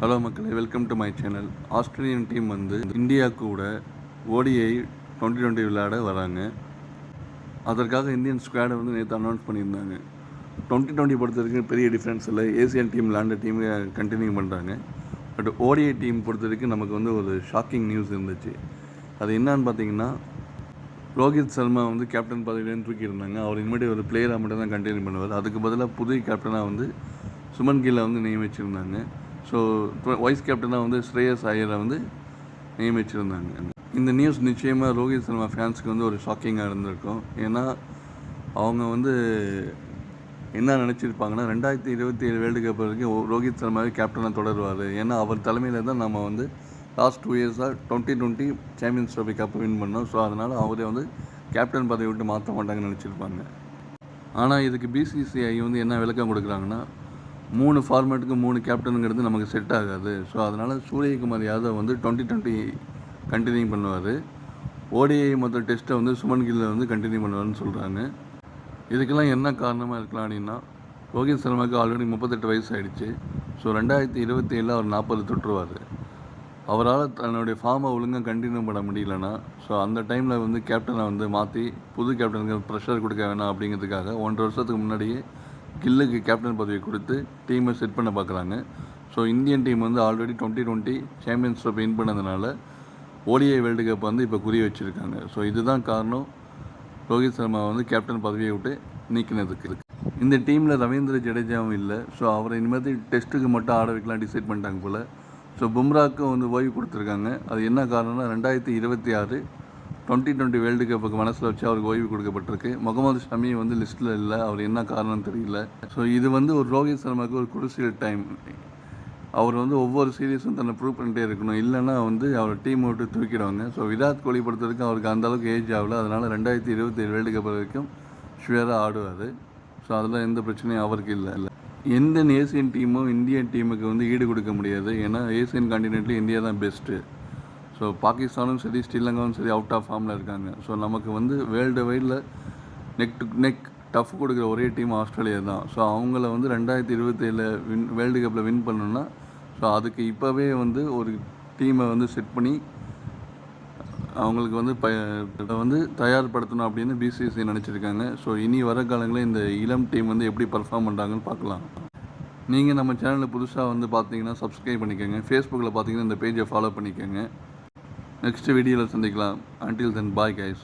Hello மக்களே, welcome to my channel. Australian team வந்து India கூட ஓடிஐ 2020 விளையாட வராங்க. அதற்காக இந்தியன் ஸ்குவாடை வந்து நேற்று அனௌன்ஸ் பண்ணியிருந்தாங்க. 2020 பொறுத்த வரைக்கும் பெரிய டிஃப்ரென்ஸ் இல்லை. ஏசியன் டீம் விளையாண்ட டீமே கண்டினியூ பண்ணுறாங்க. பட் ஓடிஐ டீம் பொறுத்த வரைக்கும் நமக்கு வந்து ஒரு ஷாக்கிங் நியூஸ் இருந்துச்சு. அது என்னான்னு பார்த்தீங்கன்னா, ரோஹித் சர்மா வந்து கேப்டன் பதவியிலேருந்து தூக்கியிருந்தாங்க. அவர் இனிமேட்டு ஒரு பிளேயராக மட்டும் தான் கண்டினியூ பண்ணுவார். அதுக்கு பதிலாக புதிய கேப்டனாக வந்து சுமன் கில்லை வந்து நியமிச்சிருந்தாங்க. ஸோ வைஸ் கேப்டனாக வந்து ஸ்ரேயஸ் ஐயரை வந்து நியமிச்சிருந்தாங்க. இந்த நியூஸ் நிச்சயமாக ரோஹித் சர்மா ஃபேன்ஸுக்கு வந்து ஒரு ஷாக்கிங்காக இருந்திருக்கும். ஏன்னா அவங்க வந்து என்ன நினச்சிருப்பாங்கன்னா, 2027 வேர்ல்டு கப் வரைக்கும் ரோஹித் சர்மாவே கேப்டனாக தொடருவார். ஏன்னா அவர் தலைமையில் தான் நம்ம வந்து லாஸ்ட் 2 இயர்ஸாக 2020 சாம்பியன்ஸ் ட்ராஃபி கப் வின் பண்ணோம். ஸோ அதனால் அவரே வந்து கேப்டன் பதவி விட்டு மாற்ற மாட்டாங்கன்னு நினச்சிருப்பாங்க. ஆனால் இதுக்கு பிசிசிஐ வந்து என்ன விளக்கம் கொடுக்குறாங்கன்னா, 3 ஃபார்மேட்டுக்கு 3 கேப்டனுங்கிறது நமக்கு செட் ஆகாது. ஸோ அதனால் சூரியகுமார் யாதவ் வந்து 2020 கண்டினியூ பண்ணுவார். ஓடிஐ மற்ற டெஸ்ட்டை வந்து சுமன் கில்லை வந்து கண்டினியூ பண்ணுவார்னு சொல்கிறாங்க. இதுக்கெல்லாம் என்ன காரணமாக இருக்கலாம் அப்படின்னா, ரோஹித் சர்மாவுக்கு ஆல்ரெடி 38 வயசு ஆகிடுச்சு. ஸோ 2027 அவர் 40 தொட்டுருவார். அவரால் தன்னுடைய ஃபார்மை ஒழுங்காக கண்டினியூ பண்ண முடியலன்னா, ஸோ அந்த டைமில் வந்து கேப்டனை வந்து மாற்றி புது கேப்டனுக்கு ப்ரெஷர் கொடுக்க வேணாம் அப்படிங்கிறதுக்காக 1.5 வருஷத்துக்கு முன்னாடியே கில்லுக்கு கேப்டன் பதவியை கொடுத்து டீமை செட் பண்ண பார்க்குறாங்க. ஸோ இந்தியன் டீம் வந்து ஆல்ரெடி 2020 சாம்பியன்ஸ் ட்ராஃபி வின் பண்ணதுனால ஓடிஐ வேர்ல்டு கப் வந்து இப்போ குறி வச்சுருக்காங்க. ஸோ இதுதான் காரணம் ரோஹித் சர்மா வந்து கேப்டன் பதவியை விட்டு நீக்கினதுக்கு. இந்த டீமில் ரவீந்திர ஜடேஜாவும் இல்லை. ஸோ அவரை இனிமேல் டெஸ்ட்டுக்கு மட்டும் ஆட வைக்கலாம் டிசைட் பண்ணிட்டாங்க போல். ஸோ பும்ராவுக்கும் வந்து ஓய்வு கொடுத்துருக்காங்க. அது என்ன காரணம்னா, 2026 2020 வேர்ல்டு கப்புக்கு மனசில் வச்சு அவருக்கு ஓய்வு கொடுக்கப்பட்டிருக்கு. முகமது ஷமி வந்து லிஸ்ட்டில் இல்லை. அவர் என்ன காரணம் தெரியல. ஸோ இது வந்து ஒரு ரோஹித் சர்மாவுக்கு ஒரு குருசியல் டைம். அவர் வந்து ஒவ்வொரு சீரீஸும் தன்னை ப்ரூவ் பண்ணிட்டே இருக்கணும். இல்லைன்னா வந்து அவர் டீம் விட்டு தூக்கிடுவாங்க. ஸோ விராட் கோலி பொறுத்த வரைக்கும் அவருக்கு அந்தளவுக்கு ஏஜ் ஆகல. அதனால் 2027 வேர்ல்டு கப் வரைக்கும் ஷுவராக ஆடுவார். ஸோ அதில் எந்த பிரச்சனையும் அவருக்கு இல்லை. எந்த ஏசியன் டீமும் இந்தியன் டீமுக்கு வந்து ஈடு கொடுக்க முடியாது. ஏன்னா ஏசியன் கான்டினென்ட்லேயும் இந்தியா தான் பெஸ்ட்டு. ஸோ பாகிஸ்தானும் சரி, ஸ்ரீலங்காவும் சரி அவுட் ஆஃப் ஃபார்மில் இருக்காங்க. ஸோ நமக்கு வந்து வேர்ல்டு வைடில் நெக் டு நெக் டஃப் கொடுக்குற ஒரே டீம் ஆஸ்திரேலியா தான். ஸோ அவங்கள வந்து 2027 வேர்ல்டு கப்பில் வின் பண்ணணுன்னா, ஸோ அதுக்கு இப்போவே வந்து ஒரு டீமை வந்து செட் பண்ணி அவங்களுக்கு வந்து தயார்படுத்தணும் அப்படின்னு பிசிசி நினச்சிருக்காங்க. ஸோ இனி வர காலங்களில் இந்த இளம் டீம் வந்து எப்படி பர்ஃபார்ம் பண்ணுறாங்கன்னு பார்க்கலாம். நீங்கள் நம்ம சேனலில் புதுசாக வந்து பார்த்தீங்கன்னா சப்ஸ்கிரைப் பண்ணிக்கோங்க. ஃபேஸ்புக்கில் பார்த்தீங்கன்னா இந்த பேஜை ஃபாலோ பண்ணிக்கோங்க. நெக்ஸ்ட் வீடியோவில் சந்திக்கலாம். Until then bye guys.